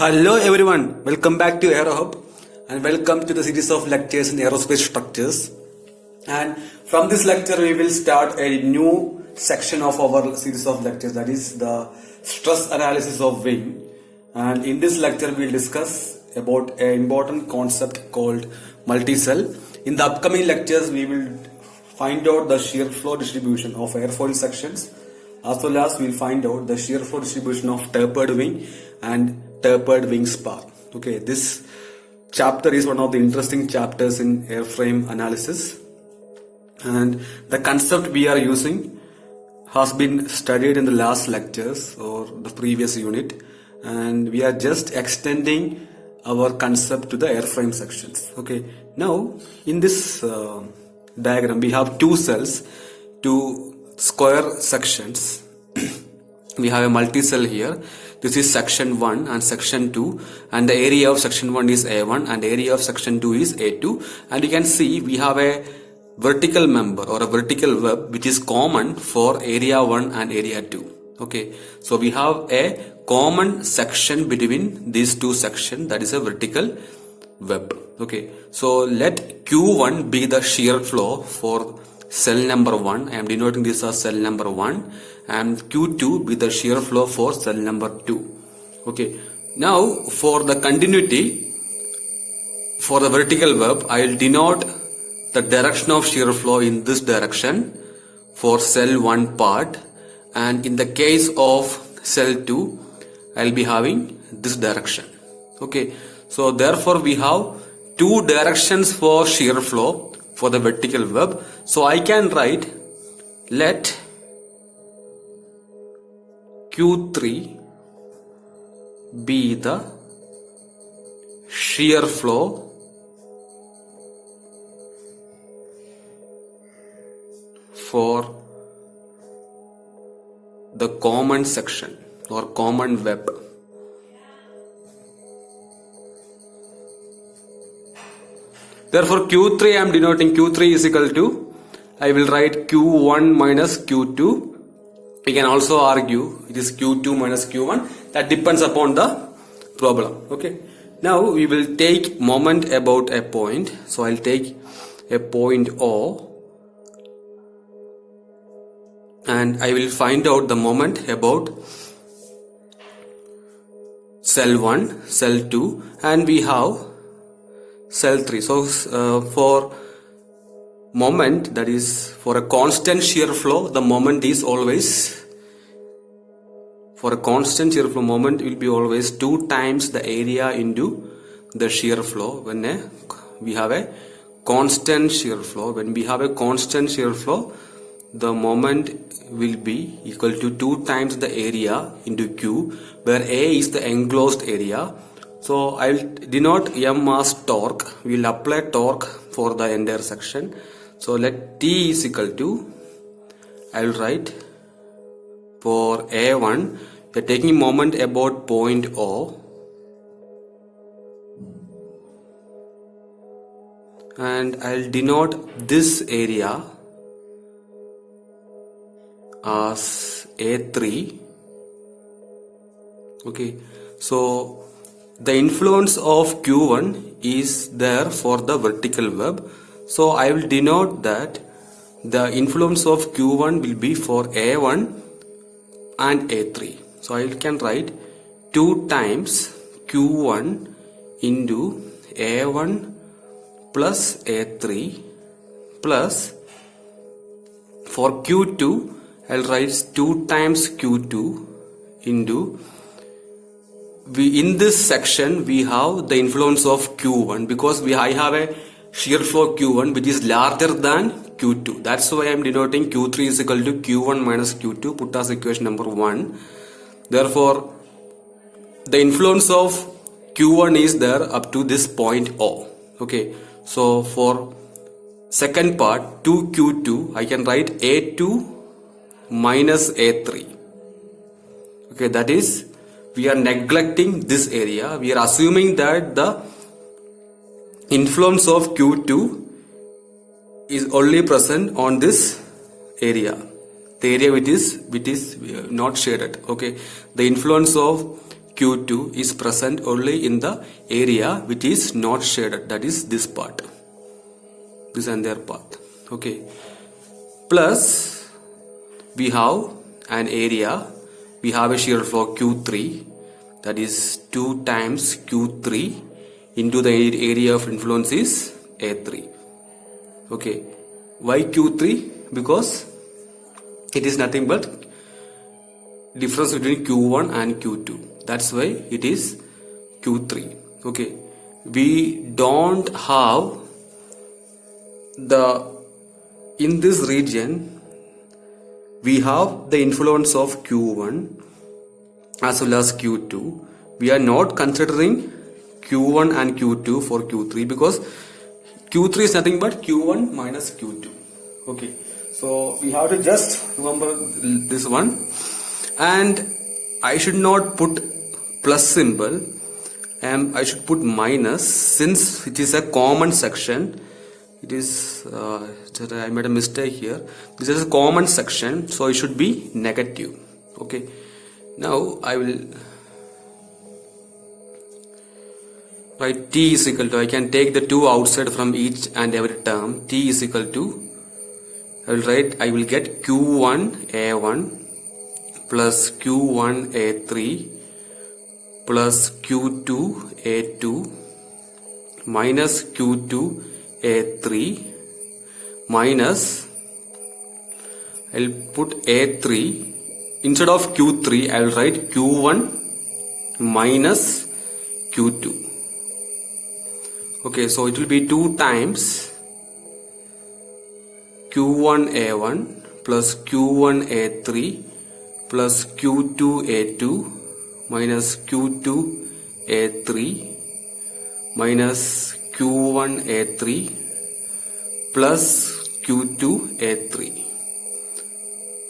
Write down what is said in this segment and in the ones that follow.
Hello everyone, welcome back to AeroHub and welcome to the series of lectures in aerospace structures. And from this lecture we will start a new section of our series of lectures, that is the stress analysis of wing. And in this lecture we will discuss about an important concept called multi-cell. In the upcoming lectures we will find out the shear flow distribution of airfoil sections, as well as we will find out the shear flow distribution of tapered wing and tapered wing spar. Okay, this chapter is one of the interesting chapters in airframe analysis, and the concept we are using has been studied in the last lectures or the previous unit, and we are just extending our concept to the airframe sections. Okay, now in this diagram we have two cells, two square sections. We have a multi-cell here. This is section 1 and section 2, and the area of section 1 is A1 and area of section 2 is A2, and you can see we have a vertical member or a vertical web which is common for area 1 and area 2. Okay, so we have a common section between these two sections, that is a vertical web. Okay, so let Q1 be the shear flow for cell number 1. I am denoting this as cell number 1, and Q2 be the shear flow for cell number 2. Okay, now for the continuity for the vertical web, I will denote the direction of shear flow in this direction for cell 1 part, and in the case of cell 2 I will be having this direction. Okay, so therefore we have two directions for shear flow for the vertical web. So I can write, let Q3 be the shear flow for the common section or common web. Therefore Q3 I am denoting Q3 is equal to, I will write Q1 minus Q2. We can also argue it is Q2 minus Q1. That depends upon the problem. Okay. Now we will take moment about a point. So I'll take a point O, and I will find out the moment about cell 1, cell 2, and we have cell 3. So for moment, that is for a constant shear flow, the moment is always, for a constant shear flow, moment will be always 2 times the area into the shear flow. When we have a constant shear flow, when we have a constant shear flow, the moment will be equal to 2 times the area into Q, where A is the enclosed area. So I will denote M as torque. We will apply torque for the entire section. So let T is equal to, I will write for A1, we are taking moment about point O, and I will denote this area as A3. Okay, so the influence of Q1 is there for the vertical web. So I will denote that the influence of Q1 will be for A1 and A3. So I can write 2 times Q1 into A1 plus A3 plus, for Q2 I will write 2 times Q2 into, in this section we have the influence of Q1 because I have a shear flow Q1 which is larger than Q2. That's why I am denoting Q3 is equal to Q1 minus Q2, put as equation number 1. Therefore the influence of Q1 is there up to this point O. Okay, so for second part 2Q2 I can write A2 minus A3. Okay, that is, we are neglecting this area. We are assuming that the influence of Q2 is only present on this area, the area which is not shaded. Okay, the influence of Q2 is present only in the area which is not shaded, that is this part, this entire part. Okay, plus we have an area, we have a shear flow Q3, that is 2 times Q3 into the area of influence is A3. Okay, why Q3? Because it is nothing but difference between Q1 and Q2. That's why it is Q3. Okay, we don't have in this region we have the influence of Q1 as well as Q2. We are not considering Q1 and Q2 for Q3 because Q3 is nothing but Q1 minus Q2. Okay, so we have to just remember this one, and I should not put plus symbol and I should put minus since it is a common section. It is I made a mistake here. This is a common section, so it should be negative. Okay, now I will write T is equal to, I can take the 2 outside from each and every term. T is equal to, I will get Q1 A1 plus Q1 A3 plus Q2 A2 minus Q2 A3 minus, I'll put A3 instead of Q3, I'll write Q1 minus Q2. Okay, so it will be 2 times Q1 A1 plus Q1 A3 plus Q2 A2 minus Q2 A3 minus Q1 A3 plus Q2 A3.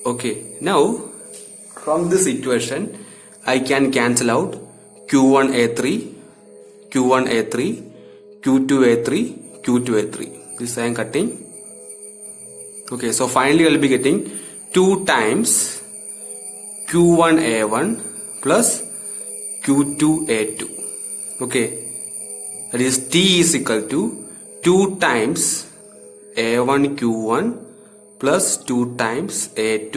Okay, now from this equation I can cancel out Q1 A3, Q1 A3, Q2 A3, Q2 A3. This I am cutting. Okay, so finally I will be getting 2 times Q1 A1 plus Q2 A2. Okay, that is T is equal to 2 times A1 Q1 plus 2 times A2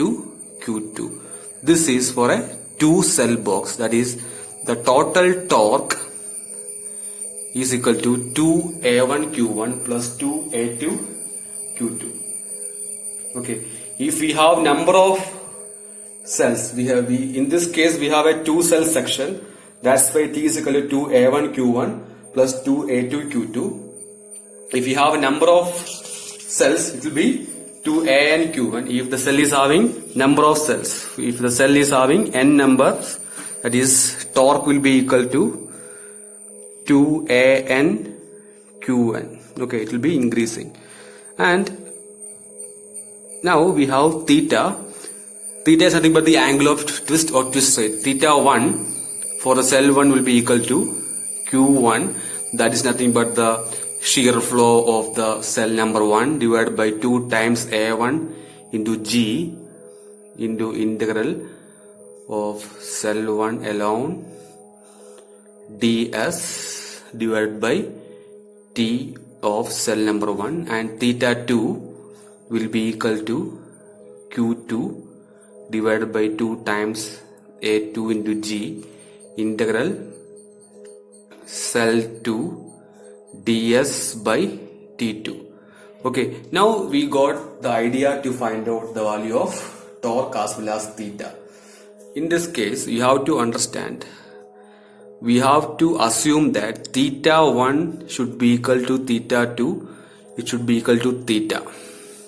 Q2. This is for a 2 cell box, that is the total torque is equal to 2 A1 Q1 plus 2 A2 Q2. Okay, if we have number of cells, in this case we have a 2 cell section, that's why T is equal to 2 A1 Q1 plus 2 A2 Q2. If we have a number of cells, it will be 2AN Q1. If the cell is having number of cells, if the cell is having n numbers, that is torque will be equal to 2AN Q1. Okay, it will be increasing. And now we have theta. Theta is nothing but the angle of twist or twist rate. Theta 1 for the cell 1 will be equal to Q1. That is nothing but the shear flow of the cell number 1 divided by 2 times A1 into G into integral of cell 1 alone ds divided by T of cell number 1, and theta 2 will be equal to Q2 divided by 2 times A2 into G integral cell 2 ds by T2. Okay, now we got the idea to find out the value of torque as well as theta. In this case, you have to understand, we have to assume that theta 1 should be equal to theta 2, it should be equal to theta.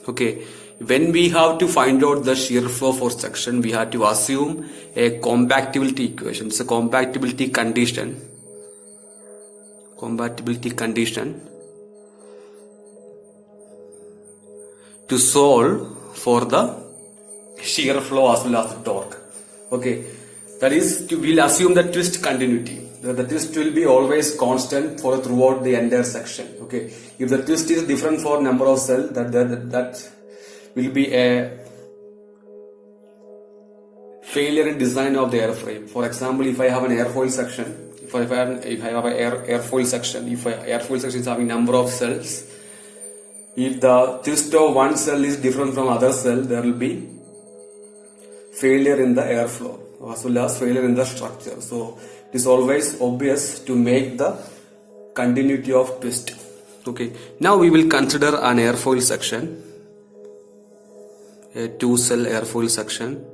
Okay, when we have to find out the shear flow for section, we have to assume a compatibility equation. It's a compatibility condition. To solve for the shear flow as well as the torque. Okay, that is, we'll assume the twist continuity. The twist will be always constant for throughout the entire section. Okay, if the twist is different for number of cells, that will be a failure in design of the airframe. For example, if I have an airfoil section, if I have an airfoil section, if airfoil section is having number of cells, if the twist of one cell is different from other cell, there will be failure in the airflow as well as failure in the structure. So it is always obvious to make the continuity of twist. Okay, now we will consider an airfoil section, a 2-cell airfoil section.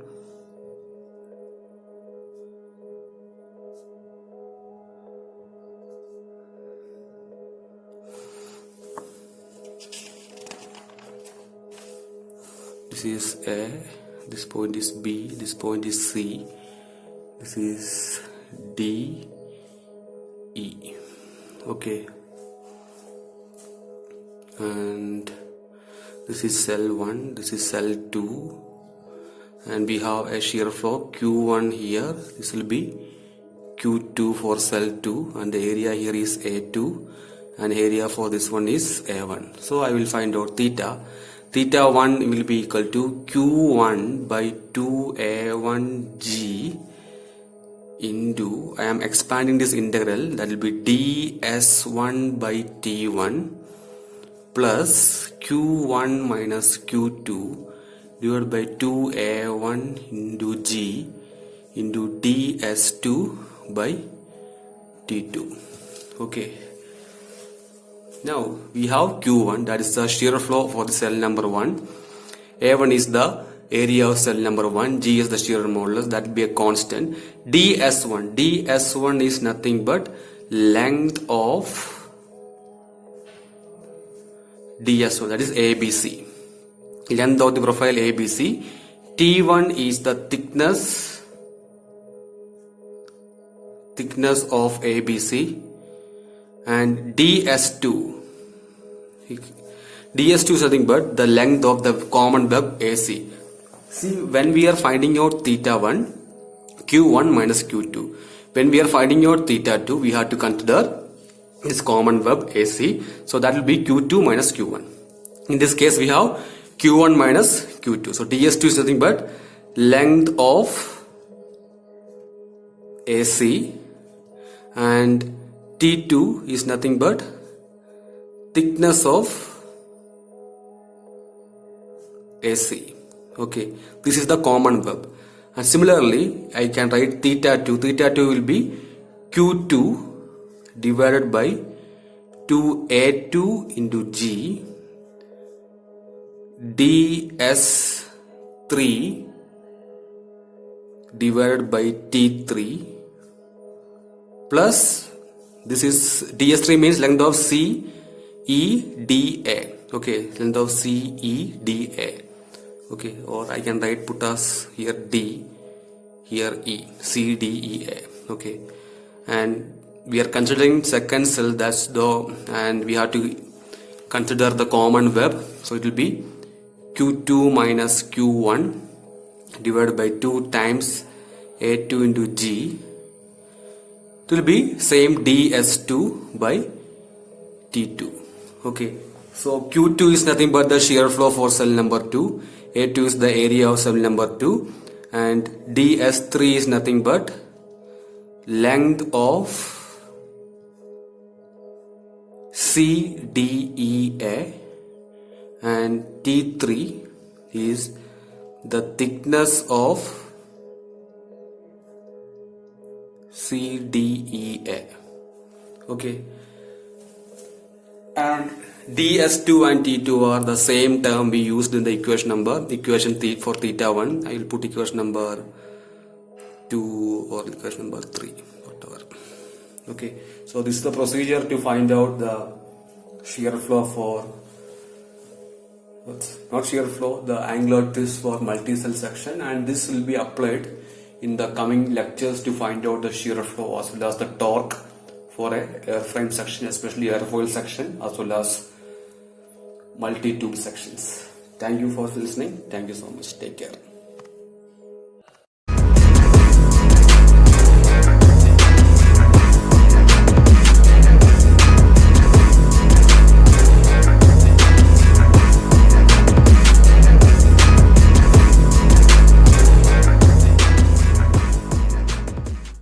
This is A, this point is B, this point is C, this is D, E. Okay, and this is cell 1, this is cell 2, and we have a shear flow Q1 here. This will be Q2 for cell 2, and the area here is A2, and area for this one is A1. So I will find out theta. Theta 1 will be equal to Q1 by 2A1G into, I am expanding this integral, that will be ds1 by t1 plus q1 minus q2 divided by 2a1 into g into ds2 by t2. Okay. Now we have Q1, that is the shear flow for the cell number 1. A1 is the area of cell number 1. G is the shear modulus, that will be a constant. ds1 is nothing but length of ds1, that is ABC. Length of the profile ABC. T1 is the thickness of ABC. And ds2 is nothing but the length of the common web AC. See, when we are finding out theta 1, Q1 minus Q2. When we are finding out theta 2, we have to consider this common web AC. So that will be Q2 minus Q1. In this case, we have Q1 minus Q2. So ds2 is nothing but length of AC, and T2 is nothing but thickness of AC. Okay, this is the common web. And similarly, I can write theta 2. Theta 2 will be Q2 divided by 2A2 into G ds3 divided by T3 plus, this is ds3 means length of CEDA. Okay, length of CEDA. Okay, or I can put as here D, here E, CDEA. Okay, and we are considering second cell, that's the, and we have to consider the common web. So it will be Q2 minus Q1 divided by 2 times A2 into G. It will be same ds2 by t2. Okay, so Q2 is nothing but the shear flow for cell number 2, A2 is the area of cell number 2, and ds3 is nothing but length of CDEA, and T3 is the thickness of CDEA. Okay, and ds2 and t2 are the same term we used in the equation for theta 1. I will put equation number 2 or equation number 3, whatever. Okay, so this is the procedure to find out the shear flow for, not shear flow, the angular twist for multi-cell section, and this will be applied in the coming lectures to find out the shear flow as well as the torque for a airframe section, especially airfoil section, as well as multi-tube sections. Thank you for listening. Thank you so much. Take care.